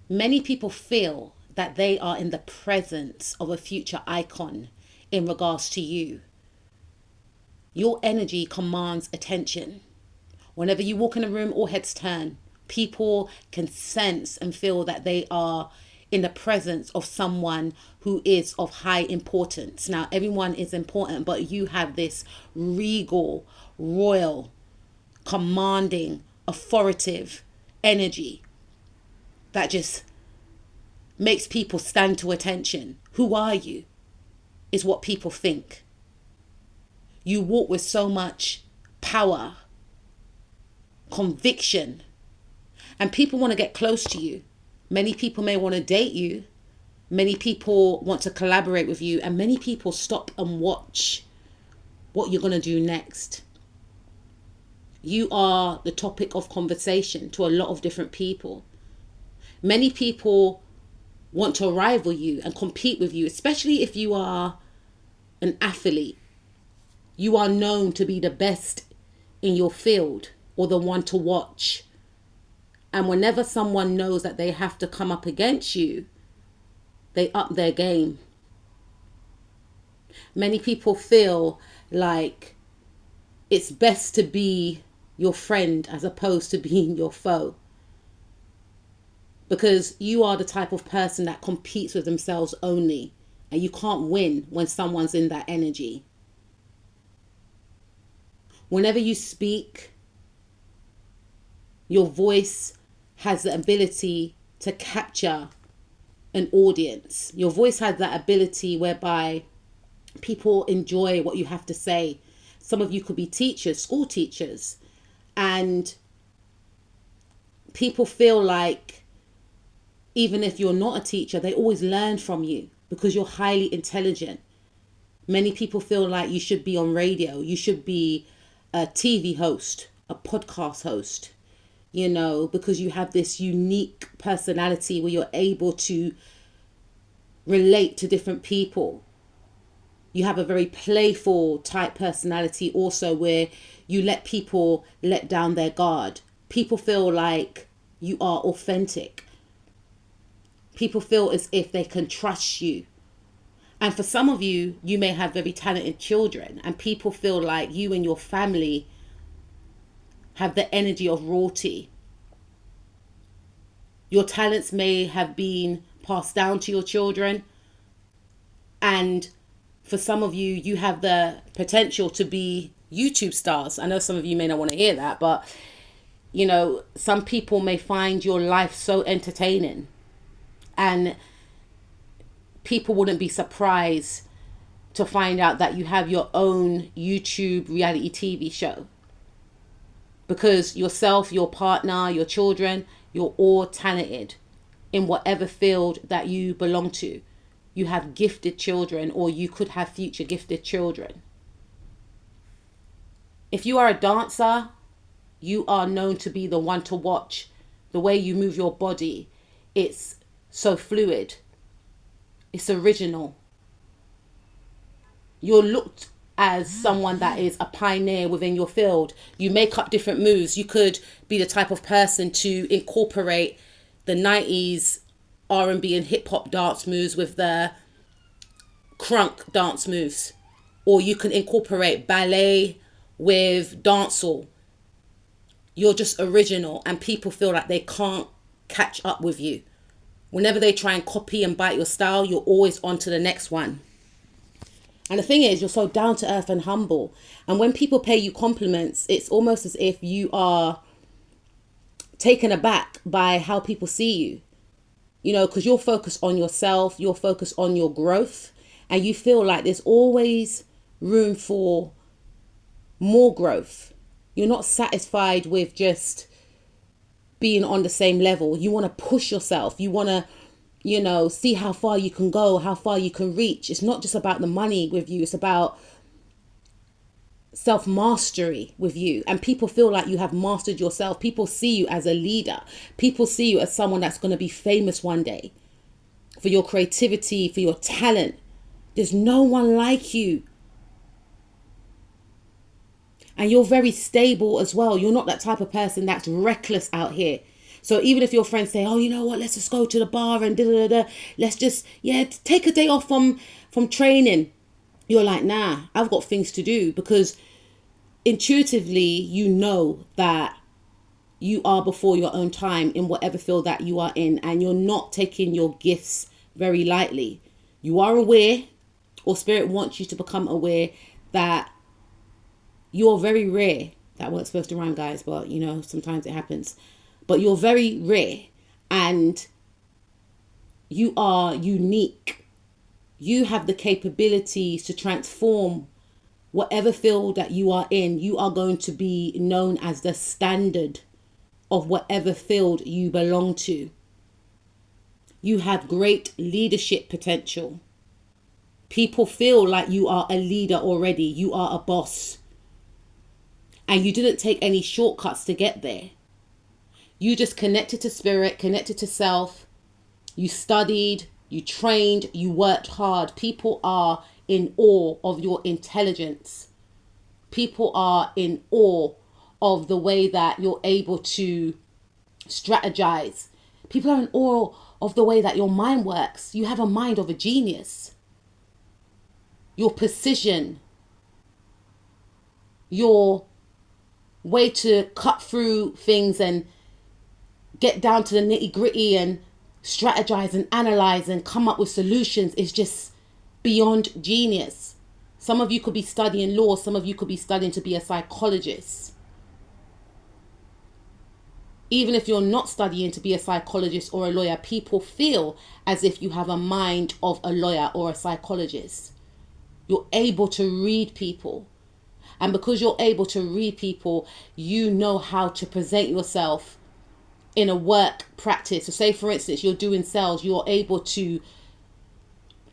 Many people feel that they are in the presence of a future icon in regards to you. Your energy commands attention. Whenever you walk in a room, all heads turn. People can sense and feel that they are in the presence of someone who is of high importance. Now, everyone is important, but you have this regal, royal, commanding, authoritative energy that just makes people stand to attention. Who are you? Is what people think. You walk with so much power, conviction, and people want to get close to you. Many people may want to date you. Many people want to collaborate with you, and many people stop and watch what you're going to do next. You are the topic of conversation to a lot of different people. Many people want to rival you and compete with you, especially if you are an athlete. You are known to be the best in your field or the one to watch. And whenever someone knows that they have to come up against you, they up their game. Many people feel like it's best to be your friend as opposed to being your foe, because you are the type of person that competes with themselves only, and you can't win when someone's in that energy. Whenever you speak, your voice has the ability to capture an audience. Your voice has that ability whereby people enjoy what you have to say. Some of you could be teachers, school teachers, and people feel like even if you're not a teacher, they always learn from you because you're highly intelligent. Many people feel like you should be on radio, you should be a TV host, a podcast host, because you have this unique personality where you're able to relate to different people. You have a very playful type personality also, where you let people let down their guard. People feel like you are authentic. People feel as if they can trust you. And for some of you, you may have very talented children, and people feel like you and your family have the energy of royalty. Your talents may have been passed down to your children, and for some of you, you have the potential to be YouTube stars. I know some of you may not want to hear that, but some people may find your life so entertaining, and people wouldn't be surprised to find out that you have your own YouTube reality TV show, because yourself, your partner, your children, you're all talented in whatever field that you belong to. You have gifted children, or you could have future gifted children. If you are a dancer, you are known to be the one to watch. The way you move your body, it's so fluid. It's original. You're looked as someone that is a pioneer within your field. You make up different moves. You could be the type of person to incorporate the 90s R&B and hip hop dance moves with the crunk dance moves. Or you can incorporate ballet with dancehall. You're just original, and people feel like they can't catch up with you. Whenever they try and copy and bite your style, you're always on to the next one. And the thing is, you're so down to earth and humble. And when people pay you compliments, it's almost as if you are taken aback by how people see you. Because you're focused on yourself, you're focused on your growth, and you feel like there's always room for more growth. You're not satisfied with just being on the same level. You want to push yourself. You want to, see how far you can go, how far you can reach. It's not just about the money with you. It's about self-mastery with you. And people feel like you have mastered yourself. People see you as a leader. People see you as someone that's going to be famous one day for your creativity, for your talent. There's no one like you. And you're very stable as well. You're not that type of person that's reckless out here. So even if your friends say, oh, you know what, let's just go to the bar and da da da, let's just, take a day off from training. You're like, nah, I've got things to do, because intuitively you know that you are before your own time in whatever field that you are in, and you're not taking your gifts very lightly. You are aware, or spirit wants you to become aware, that you're very rare. That wasn't supposed to rhyme, guys, but sometimes it happens. But you're very rare, and you are unique. You have the capabilities to transform whatever field that you are in. You are going to be known as the standard of whatever field you belong to. You have great leadership potential. People feel like you are a leader already. You are a boss. And you didn't take any shortcuts to get there. You just connected to spirit, connected to self. You studied, you trained, you worked hard. People are in awe of your intelligence. People are in awe of the way that you're able to strategize. People are in awe of the way that your mind works. You have a mind of a genius. Your precision, your way to cut through things and get down to the nitty gritty and strategize and analyze and come up with solutions is just beyond genius. Some of you could be studying law. Some of you could be studying to be a psychologist. Even if you're not studying to be a psychologist or a lawyer, people feel as if you have a mind of a lawyer or a psychologist. You're able to read people. And because you're able to read people, you know how to present yourself in a work practice. So say, for instance, you're doing sales, you're able to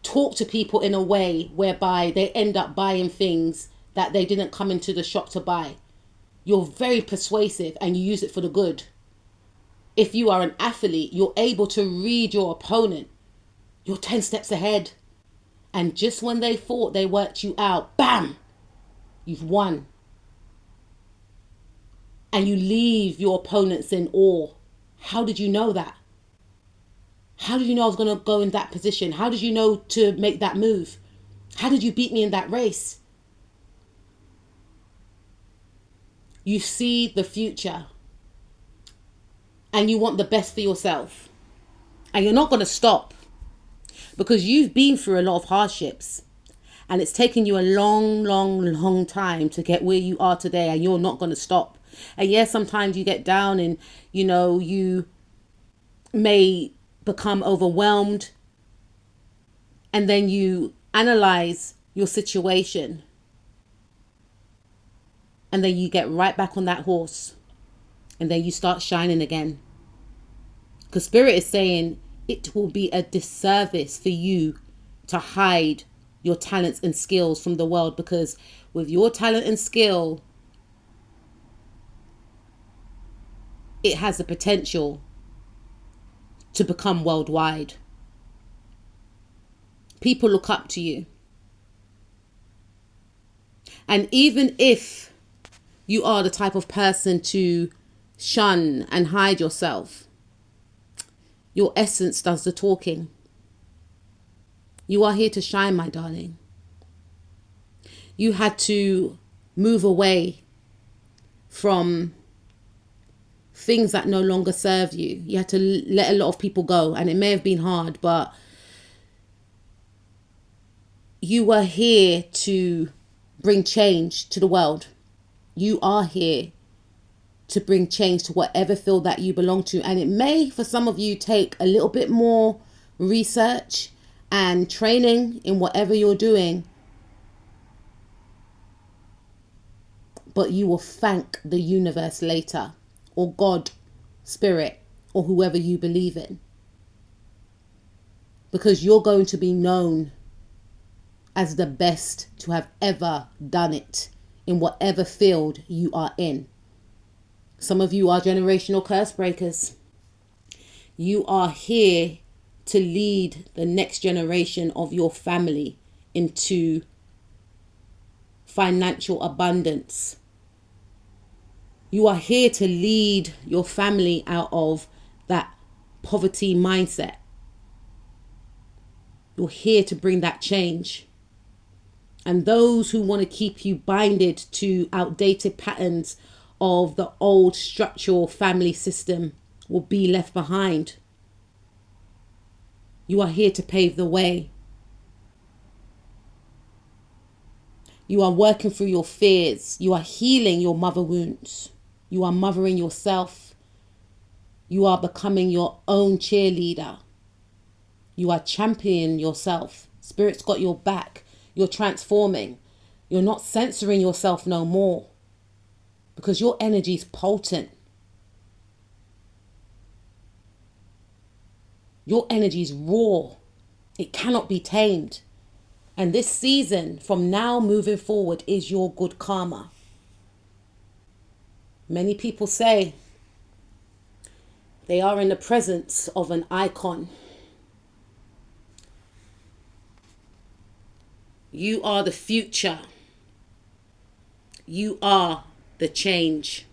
talk to people in a way whereby they end up buying things that they didn't come into the shop to buy. You're very persuasive and you use it for the good. If you are an athlete, you're able to read your opponent. You're 10 steps ahead. And just when they thought they worked you out, bam, you've won. And you leave your opponents in awe. How did you know that? How did you know I was going to go in that position? How did you know to make that move? How did you beat me in that race? You see the future. And you want the best for yourself. And you're not going to stop. Because you've been through a lot of hardships. And it's taken you a long, long, long time to get where you are today. And you're not going to stop. And yes, sometimes you get down and, you may become overwhelmed. And then you analyze your situation. And then you get right back on that horse. And then you start shining again. Because Spirit is saying it will be a disservice for you to hide your talents and skills from the world. Because with your talent and skill, it has the potential to become worldwide. People look up to you. And even if you are the type of person to shun and hide yourself, your essence does the talking. You are here to shine, my darling. You had to move away from things that no longer serve you. You had to let a lot of people go, and it may have been hard, but you were here to bring change to the world. You are here to bring change to whatever field that you belong to. And it may, for some of you, take a little bit more research and training in whatever you're doing. But you will thank the universe later, or God, spirit, or whoever you believe in. Because you're going to be known as the best to have ever done it in whatever field you are in. Some of you are generational curse breakers. You are here to lead the next generation of your family into financial abundance. You are here to lead your family out of that poverty mindset. You're here to bring that change. And those who want to keep you binded to outdated patterns of the old structural family system will be left behind. You are here to pave the way. You are working through your fears. You are healing your mother wounds. You are mothering yourself. You are becoming your own cheerleader. You are championing yourself. Spirit's got your back. You're transforming. You're not censoring yourself no more, because your energy is potent. Your energy is raw. It cannot be tamed. And this season, from now moving forward, is your good karma. Many people say they are in the presence of an icon. You are the future. You are the change.